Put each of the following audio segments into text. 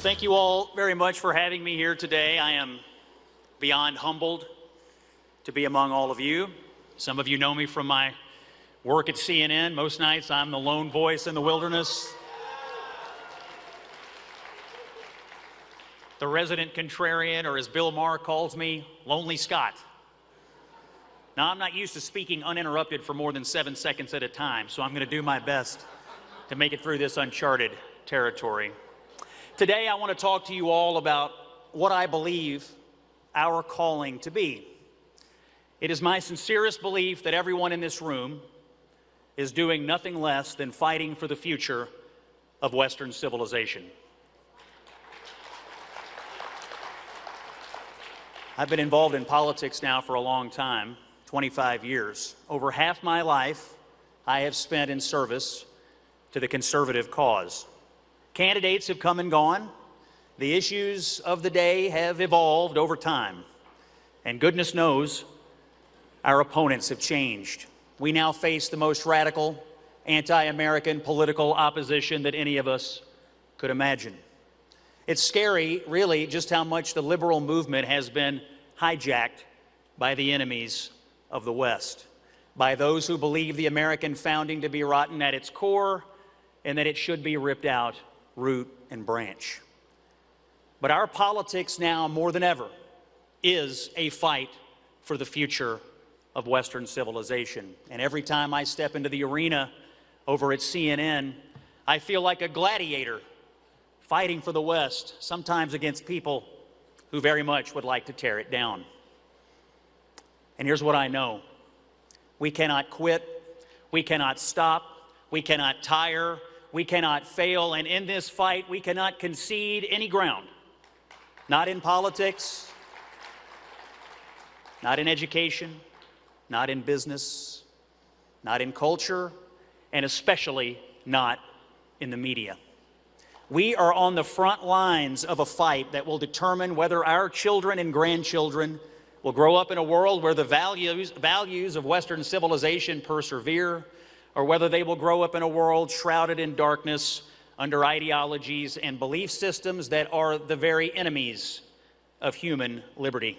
Thank you all very much for having me here today. I am beyond humbled to be among all of you. Some of you know me from my work at CNN. Most nights I'm the lone voice in the wilderness, the resident contrarian, or as Bill Maher calls me, Lonely Scott. Now, I'm not used to speaking uninterrupted for more than 7 seconds at a time, so I'm going to do my best to make it through this uncharted territory. Today, I want to talk to you all about what I believe our calling to be. It is my sincerest belief that everyone in this room is doing nothing less than fighting for the future of Western civilization. I've been involved in politics now for a long time, 25 years. Over half my life, I have spent in service to the conservative cause. Candidates have come and gone. The issues of the day have evolved over time. And goodness knows, our opponents have changed. We now face the most radical, anti-American political opposition that any of us could imagine. It's scary, really, just how much the liberal movement has been hijacked by the enemies of the West, by those who believe the American founding to be rotten at its core and that it should be ripped out root and branch. But our politics now, more than ever, is a fight for the future of Western civilization. And every time I step into the arena over at CNN, I feel like a gladiator fighting for the West, sometimes against people who very much would like to tear it down. And here's what I know. We cannot quit. We cannot stop. We cannot tire. We cannot fail, and in this fight, we cannot concede any ground. Not in politics, not in education, not in business, not in culture, and especially not in the media. We are on the front lines of a fight that will determine whether our children and grandchildren will grow up in a world where the values of Western civilization persevere, or whether they will grow up in a world shrouded in darkness under ideologies and belief systems that are the very enemies of human liberty.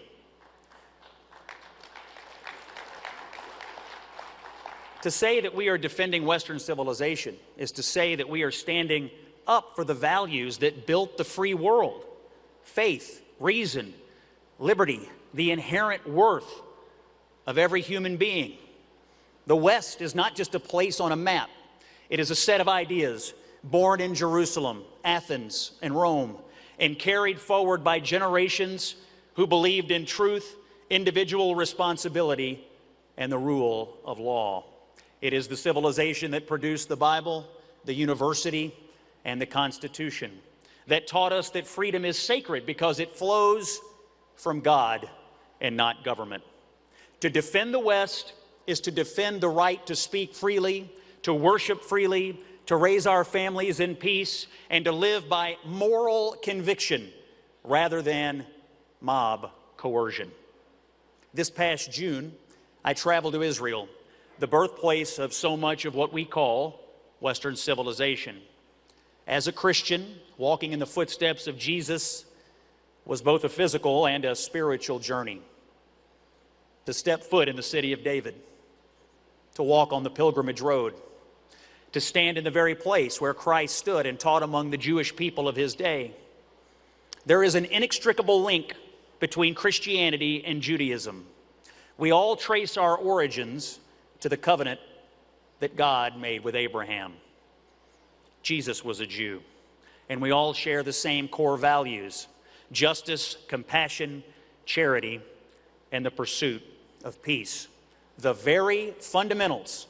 To say that we are defending Western civilization is to say that we are standing up for the values that built the free world: faith, reason, liberty, the inherent worth of every human being. The West is not just a place on a map. It is a set of ideas born in Jerusalem, Athens, and Rome, and carried forward by generations who believed in truth, individual responsibility, and the rule of law. It is the civilization that produced the Bible, the university, and the Constitution, that taught us that freedom is sacred because it flows from God and not government. To defend the West is to defend the right to speak freely, to worship freely, to raise our families in peace, and to live by moral conviction rather than mob coercion. This past June, I traveled to Israel, the birthplace of so much of what we call Western civilization. As a Christian, walking in the footsteps of Jesus was both a physical and a spiritual journey. To step foot in the city of David, to walk on the pilgrimage road, to stand in the very place where Christ stood and taught among the Jewish people of his day. There is an inextricable link between Christianity and Judaism. We all trace our origins to the covenant that God made with Abraham. Jesus was a Jew, and we all share the same core values: justice, compassion, charity, and the pursuit of peace. The very fundamentals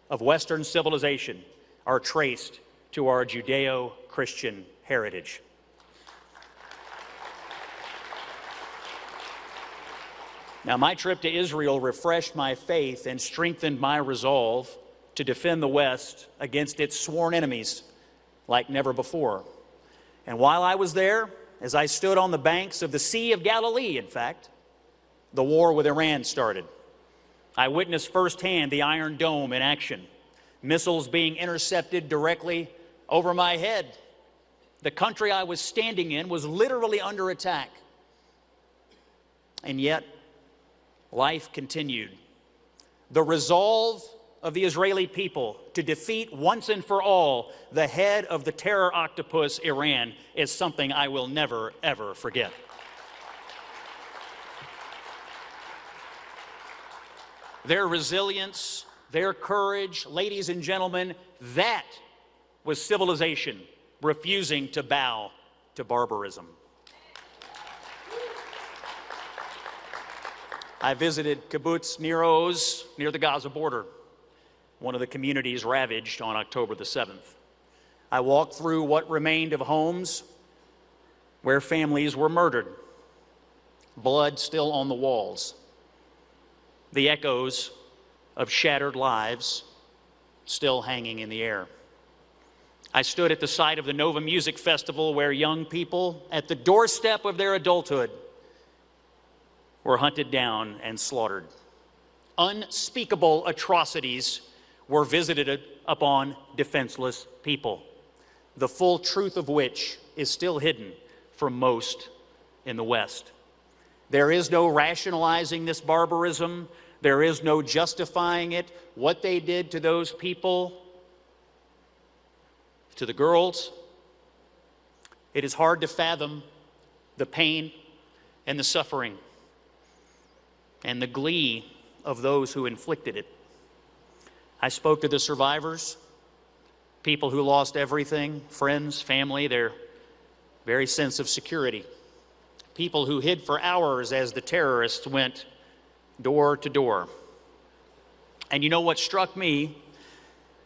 of Western civilization are traced to our Judeo-Christian heritage. Now, my trip to Israel refreshed my faith and strengthened my resolve to defend the West against its sworn enemies like never before. And while I was there, as I stood on the banks of the Sea of Galilee, in fact, the war with Iran started. I witnessed firsthand the Iron Dome in action, missiles being intercepted directly over my head, The country I was standing in was literally under attack. And yet, life continued. The resolve of the Israeli people to defeat once and for all the head of the terror octopus, Iran, is something I will never, ever forget. Their resilience, their courage, ladies and gentlemen, that was civilization refusing to bow to barbarism. I visited Kibbutz Nir Oz near the Gaza border, one of the communities ravaged on October the 7th. I walked through what remained of homes where families were murdered, blood still on the walls, the echoes of shattered lives still hanging in the air. I stood at the site of the Nova Music Festival where young people at the doorstep of their adulthood were hunted down and slaughtered. Unspeakable atrocities were visited upon defenseless people, the full truth of which is still hidden from most in the West. There is no rationalizing this barbarism. There is no justifying it. What they did to those people, to the girls, it is hard to fathom the pain and the suffering and the glee of those who inflicted it. I spoke to the survivors, people who lost everything, friends, family, their very sense of security, people who hid for hours as the terrorists went door to door. And you know what struck me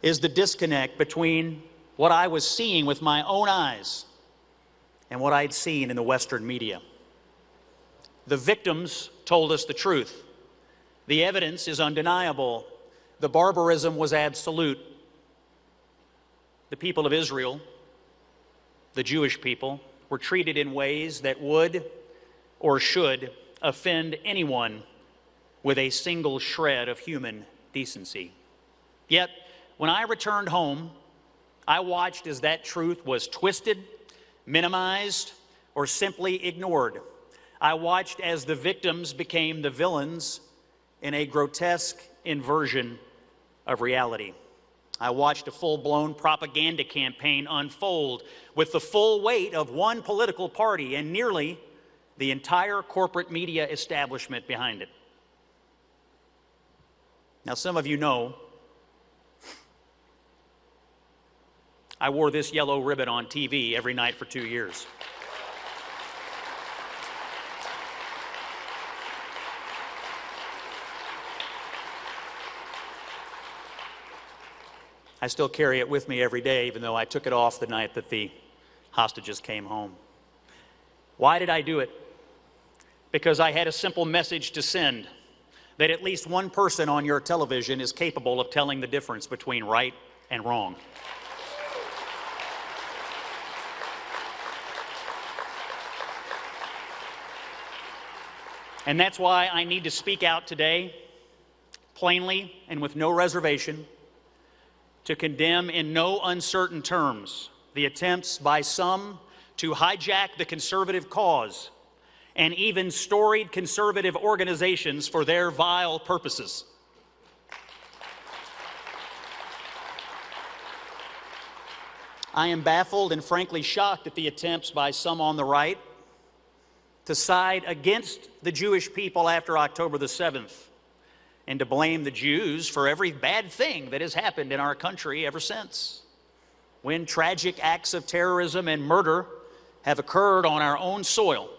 is the disconnect between what I was seeing with my own eyes and what I'd seen in the Western media. The victims told us the truth. The evidence is undeniable. The barbarism was absolute. The people of Israel, the Jewish people, were treated in ways that would or should offend anyone with a single shred of human decency. Yet, when I returned home, I watched as that truth was twisted, minimized, or simply ignored. I watched as the victims became the villains in a grotesque inversion of reality. I watched a full-blown propaganda campaign unfold with the full weight of one political party and nearly the entire corporate media establishment behind it. Now, some of you know I wore this yellow ribbon on TV every night for 2 years. I still carry it with me every day, even though I took it off the night that the hostages came home. Why did I do it? Because I had a simple message to send, that at least one person on your television is capable of telling the difference between right and wrong. And that's why I need to speak out today, plainly and with no reservation, to condemn in no uncertain terms the attempts by some to hijack the conservative cause and even storied conservative organizations for their vile purposes. I am baffled and frankly shocked at the attempts by some on the right to side against the Jewish people after October the 7th and to blame the Jews for every bad thing that has happened in our country ever since, when tragic acts of terrorism and murder have occurred on our own soil.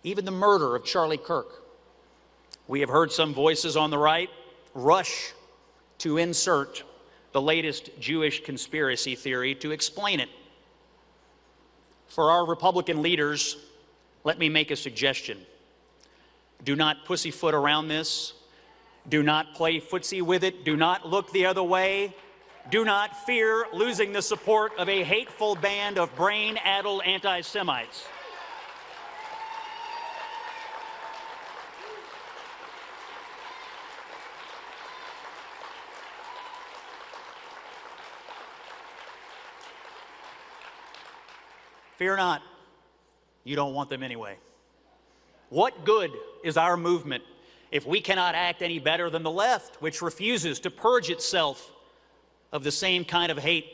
Even the murder of Charlie Kirk. We have heard some voices on the right rush to insert the latest Jewish conspiracy theory to explain it. For our Republican leaders, let me make a suggestion. Do not pussyfoot around this. Do not play footsie with it. Do not look the other way. Do not fear losing the support of a hateful band of brain-addled anti-Semites. Fear not, you don't want them anyway. What good is our movement if we cannot act any better than the left, which refuses to purge itself of the same kind of hate?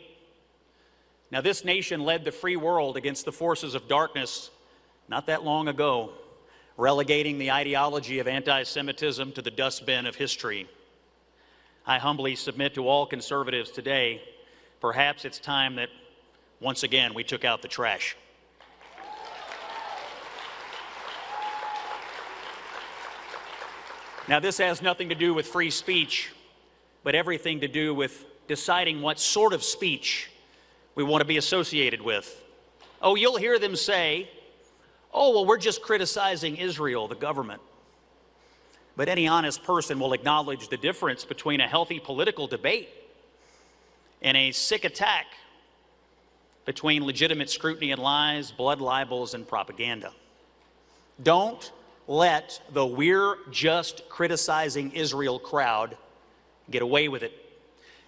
Now, this nation led the free world against the forces of darkness not that long ago, relegating the ideology of anti-Semitism to the dustbin of history. I humbly submit to all conservatives today, perhaps it's time that once again we took out the trash. Now, this has nothing to do with free speech, but everything to do with deciding what sort of speech we want to be associated with. Oh, you'll hear them say, oh, well, we're just criticizing Israel, the government. But any honest person will acknowledge the difference between a healthy political debate and a sick attack between legitimate scrutiny and lies, blood libels, and propaganda. Don't let the "we're just criticizing Israel" crowd get away with it.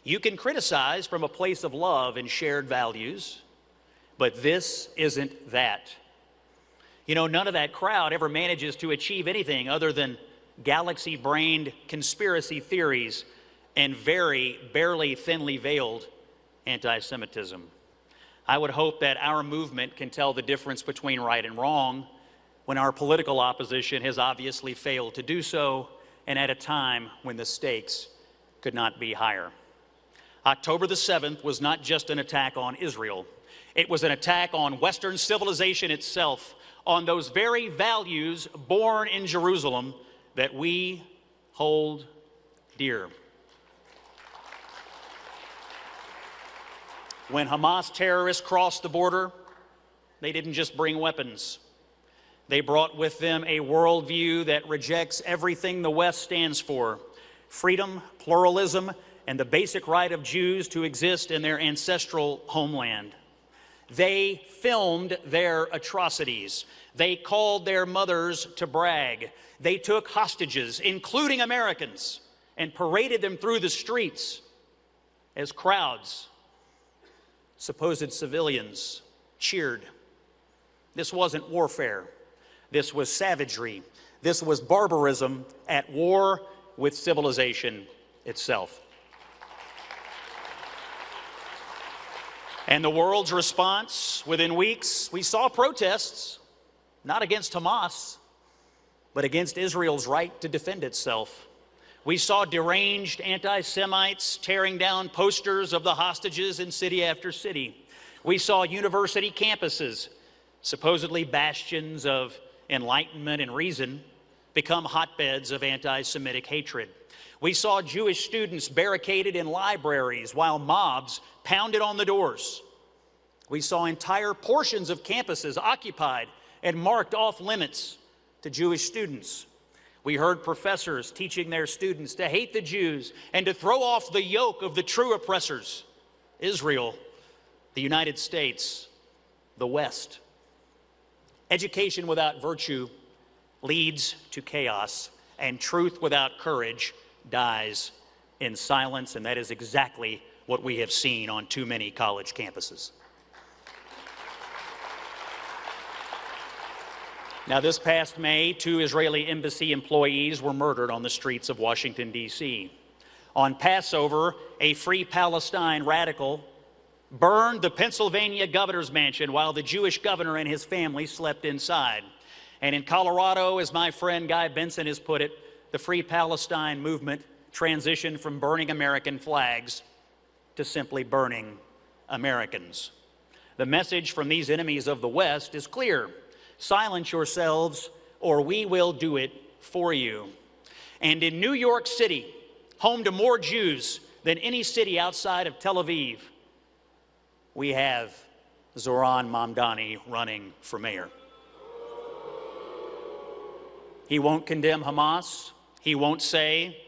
You can criticize from a place of love and shared values, but this isn't that. You know, none of that crowd ever manages to achieve anything other than galaxy-brained conspiracy theories and very barely thinly veiled anti-Semitism. I would hope that our movement can tell the difference between right and wrong when our political opposition has obviously failed to do so, and at a time when the stakes could not be higher. October the 7th was not just an attack on Israel. It was an attack on Western civilization itself, on those very values born in Jerusalem that we hold dear. When Hamas terrorists crossed the border, they didn't just bring weapons. They brought with them a worldview that rejects everything the West stands for: freedom, pluralism, and the basic right of Jews to exist in their ancestral homeland. They filmed their atrocities. They called their mothers to brag. They took hostages, including Americans, and paraded them through the streets as crowds, supposed civilians, cheered. This wasn't warfare. This was savagery. This was barbarism at war with civilization itself. And the world's response, within weeks, we saw protests, not against Hamas, but against Israel's right to defend itself. We saw deranged anti-Semites tearing down posters of the hostages in city after city. We saw university campuses, supposedly bastions of enlightenment and reason, become hotbeds of anti-Semitic hatred. We saw Jewish students barricaded in libraries while mobs pounded on the doors. We saw entire portions of campuses occupied and marked off limits to Jewish students. We heard professors teaching their students to hate the Jews and to throw off the yoke of the true oppressors: Israel, the United States, the West. Education without virtue leads to chaos, and truth without courage dies in silence, and that is exactly what we have seen on too many college campuses. Now, this past May, 2 Israeli embassy employees were murdered on the streets of Washington, D.C. On Passover, a Free Palestine radical burned the Pennsylvania governor's mansion while the Jewish governor and his family slept inside. And in Colorado, as my friend Guy Benson has put it, the Free Palestine movement transitioned from burning American flags to simply burning Americans. The message from these enemies of the West is clear: silence yourselves, or we will do it for you. And in New York City, home to more Jews than any city outside of Tel Aviv, we have Zoran Mamdani running for mayor. He won't condemn Hamas. He won't say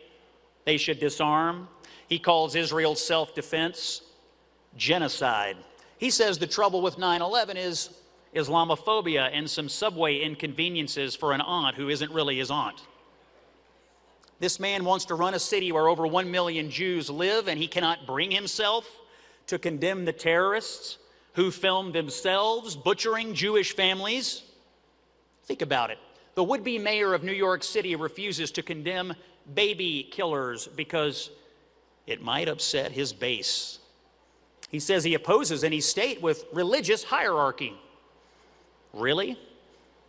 they should disarm. He calls Israel's self-defense genocide. He says the trouble with 9/11 is Islamophobia and some subway inconveniences for an aunt who isn't really his aunt. This man wants to run a city where over 1 million Jews live, and he cannot bring himself to condemn the terrorists who filmed themselves butchering Jewish families. Think about it. The would-be mayor of New York City refuses to condemn baby killers because it might upset his base. He says he opposes any state with religious hierarchy. Really?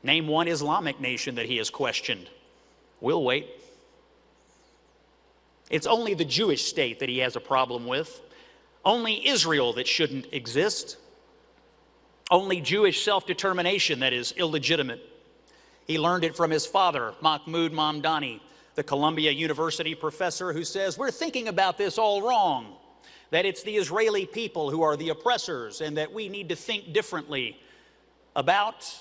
Name one Islamic nation that he has questioned. We'll wait. It's only the Jewish state that he has a problem with. Only Israel that shouldn't exist. Only Jewish self-determination that is illegitimate. He learned it from his father, Mahmoud Mamdani, the Columbia University professor who says, we're thinking about this all wrong, that it's the Israeli people who are the oppressors and that we need to think differently about,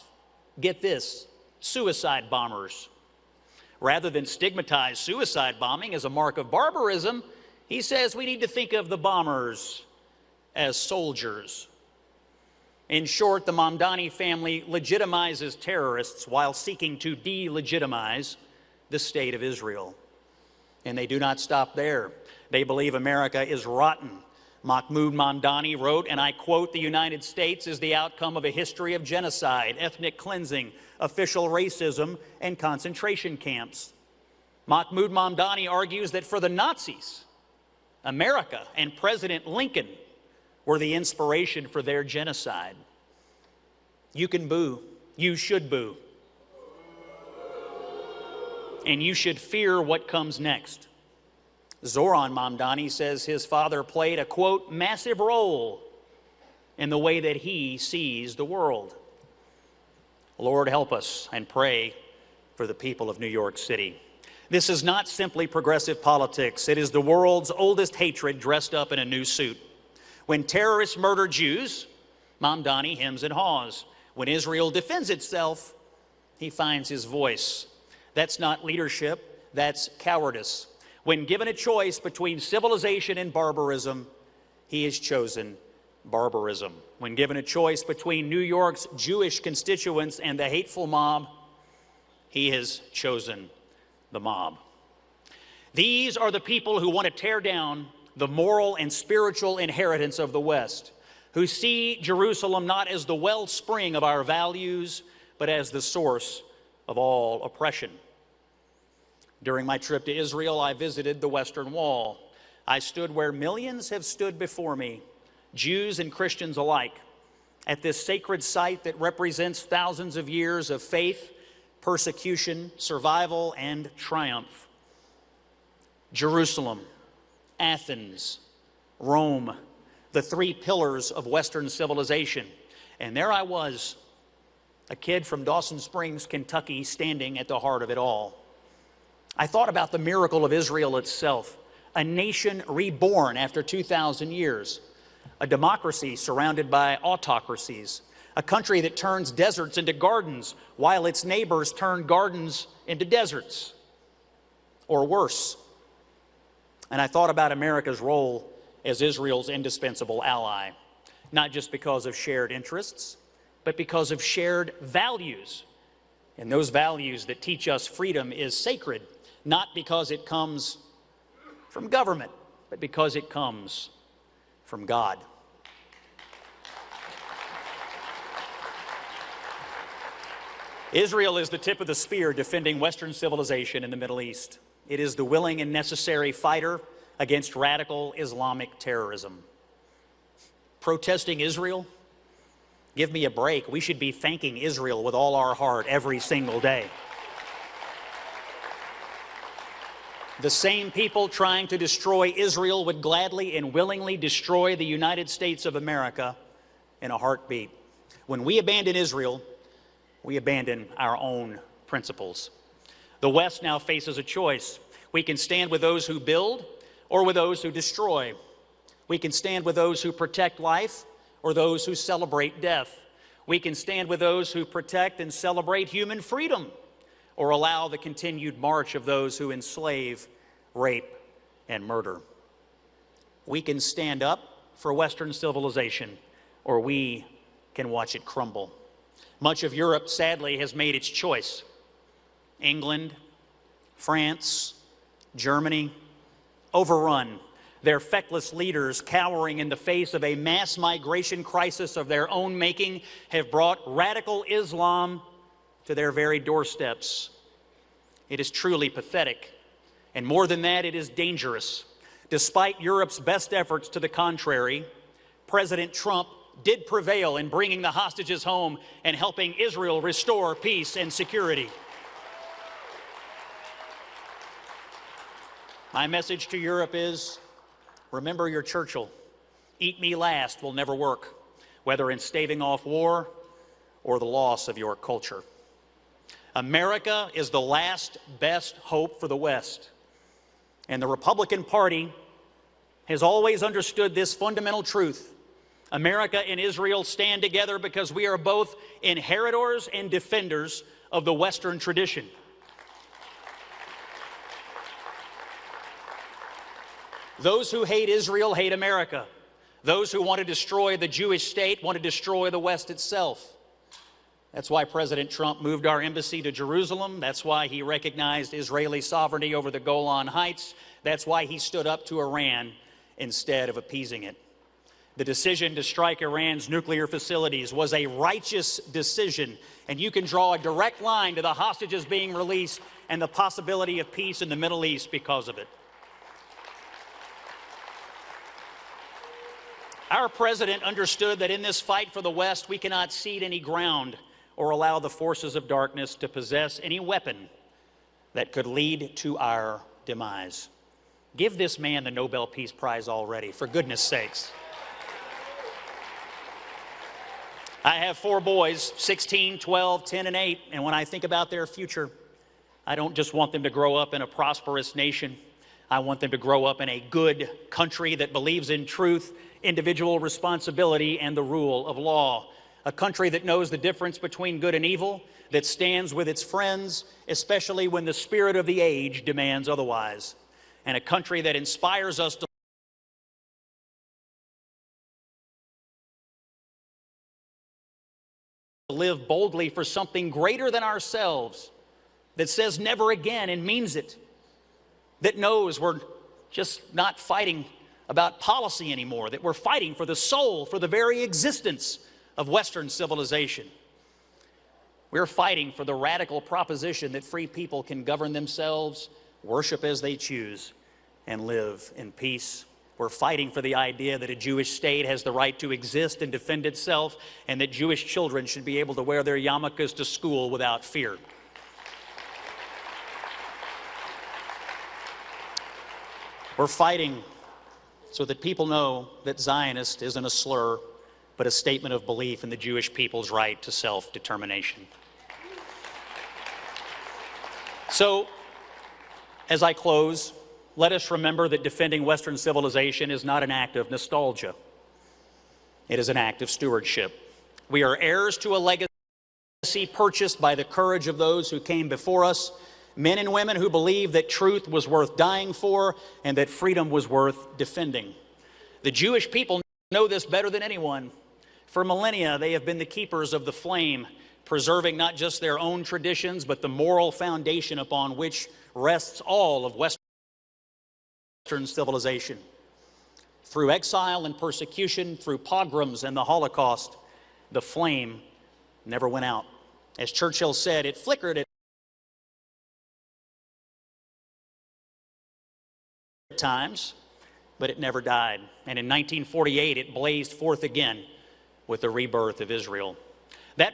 get this, suicide bombers. Rather than stigmatize suicide bombing as a mark of barbarism, he says we need to think of the bombers as soldiers. In short, the Mamdani family legitimizes terrorists while seeking to delegitimize the state of Israel. And they do not stop there. They believe America is rotten. Mahmoud Mamdani wrote, and I quote, "The United States is the outcome of a history of genocide, ethnic cleansing, official racism, and concentration camps." Mahmoud Mamdani argues that for the Nazis, America and President Lincoln were the inspiration for their genocide. You can boo. You should boo. And you should fear what comes next. Zoran Mamdani says his father played a, quote, massive role in the way that he sees the world. Lord, help us and pray for the people of New York City. This is not simply progressive politics. It is the world's oldest hatred dressed up in a new suit. When terrorists murder Jews, Mamdani hems and haws. When Israel defends itself, he finds his voice. That's not leadership, that's cowardice. When given a choice between civilization and barbarism, he has chosen barbarism. When given a choice between New York's Jewish constituents and the hateful mob, he has chosen the mob. These are the people who want to tear down the moral and spiritual inheritance of the West, who see Jerusalem not as the wellspring of our values, but as the source of all oppression. During my trip to Israel, I visited the Western Wall. I stood where millions have stood before me, Jews and Christians alike, at this sacred site that represents thousands of years of faith, persecution, survival, and triumph. Jerusalem, Athens, Rome, the three pillars of Western civilization. And there I was, a kid from Dawson Springs, Kentucky, standing at the heart of it all. I thought about the miracle of Israel itself, a nation reborn after 2,000 years, a democracy surrounded by autocracies, a country that turns deserts into gardens while its neighbors turn gardens into deserts, or worse. And I thought about America's role as Israel's indispensable ally, not just because of shared interests, but because of shared values. And those values that teach us freedom is sacred, not because it comes from government, but because it comes from God. Israel is the tip of the spear defending Western civilization in the Middle East. It is the willing and necessary fighter against radical Islamic terrorism. Protesting Israel? Give me a break. We should be thanking Israel with all our heart every single day. The same people trying to destroy Israel would gladly and willingly destroy the United States of America in a heartbeat. When we abandon Israel, we abandon our own principles. The West now faces a choice. We can stand with those who build or with those who destroy. We can stand with those who protect life or those who celebrate death. We can stand with those who protect and celebrate human freedom or allow the continued march of those who enslave, rape, and murder. We can stand up for Western civilization or we can watch it crumble. Much of Europe, sadly, has made its choice. England, France, Germany, overrun Their feckless leaders, cowering in the face of a mass migration crisis of their own making, have brought radical Islam to their very doorsteps. It is truly pathetic. And more than that, it is dangerous. Despite Europe's best efforts to the contrary, President Trump did prevail in bringing the hostages home and helping Israel restore peace and security. My message to Europe is, remember your Churchill. Eat me last will never work, whether in staving off war or the loss of your culture. America is the last best hope for the West. And the Republican Party has always understood this fundamental truth. America and Israel stand together because we are both inheritors and defenders of the Western tradition. Those who hate Israel hate America. Those who want to destroy the Jewish state want to destroy the West itself. That's why President Trump moved our embassy to Jerusalem. That's why he recognized Israeli sovereignty over the Golan Heights. That's why he stood up to Iran instead of appeasing it. The decision to strike Iran's nuclear facilities was a righteous decision, and you can draw a direct line to the hostages being released and the possibility of peace in the Middle East because of it. Our president understood that in this fight for the West, we cannot cede any ground or allow the forces of darkness to possess any weapon that could lead to our demise. Give this man the Nobel Peace Prize already, for goodness sakes. I have 4 boys, 16, 12, 10, and 8, and when I think about their future, I don't just want them to grow up in a prosperous nation. I want them to grow up in a good country that believes in truth, individual responsibility, and the rule of law. A country that knows the difference between good and evil, that stands with its friends, especially when the spirit of the age demands otherwise. And a country that inspires us to live boldly for something greater than ourselves, that says never again and means it, that knows we're just not fighting about policy anymore, that we're fighting for the soul, for the very existence of Western civilization. We're fighting for the radical proposition that free people can govern themselves, worship as they choose, and live in peace. We're fighting for the idea that a Jewish state has the right to exist and defend itself, and that Jewish children should be able to wear their yarmulkes to school without fear. We're fighting so that people know that Zionist isn't a slur, but a statement of belief in the Jewish people's right to self-determination. So, as I close, let us remember that defending Western civilization is not an act of nostalgia. It is an act of stewardship. We are heirs to a legacy purchased by the courage of those who came before us, men and women who believed that truth was worth dying for and that freedom was worth defending. The Jewish people know this better than anyone. For millennia, they have been the keepers of the flame, preserving not just their own traditions, but the moral foundation upon which rests all of Western civilization. Through exile and persecution, through pogroms and the Holocaust, the flame never went out. As Churchill said, it flickered at times, but it never died. And in 1948, it blazed forth again with the rebirth of Israel. That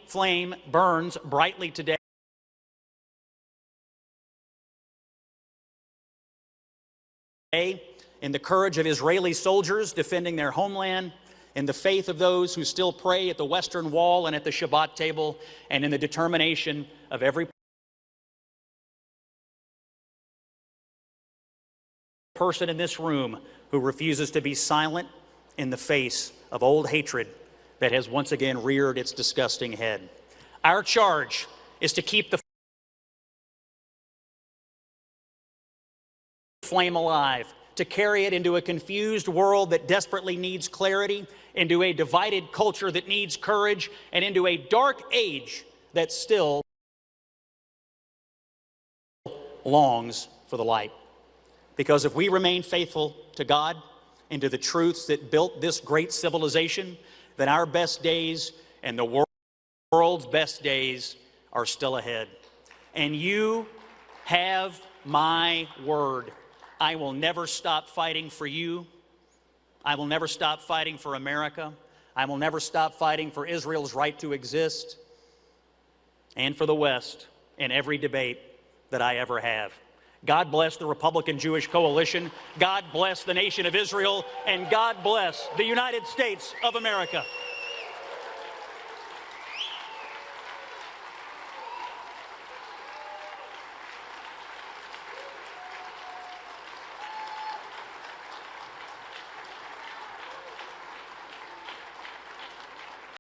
flame burns brightly today in the courage of Israeli soldiers defending their homeland, in the faith of those who still pray at the Western Wall and at the Shabbat table, and in the determination of every person in this room who refuses to be silent in the face of old hatred that has once again reared its disgusting head. Our charge is to keep the flame alive, to carry it into a confused world that desperately needs clarity, into a divided culture that needs courage, and into a dark age that still longs for the light. Because if we remain faithful to God and to the truths that built this great civilization, then our best days and the world's best days are still ahead. And you have my word. I will never stop fighting for you. I will never stop fighting for America. I will never stop fighting for Israel's right to exist and for the West in every debate that I ever have. God bless the Republican Jewish coalition. God bless the nation of Israel. And God bless the United States of America.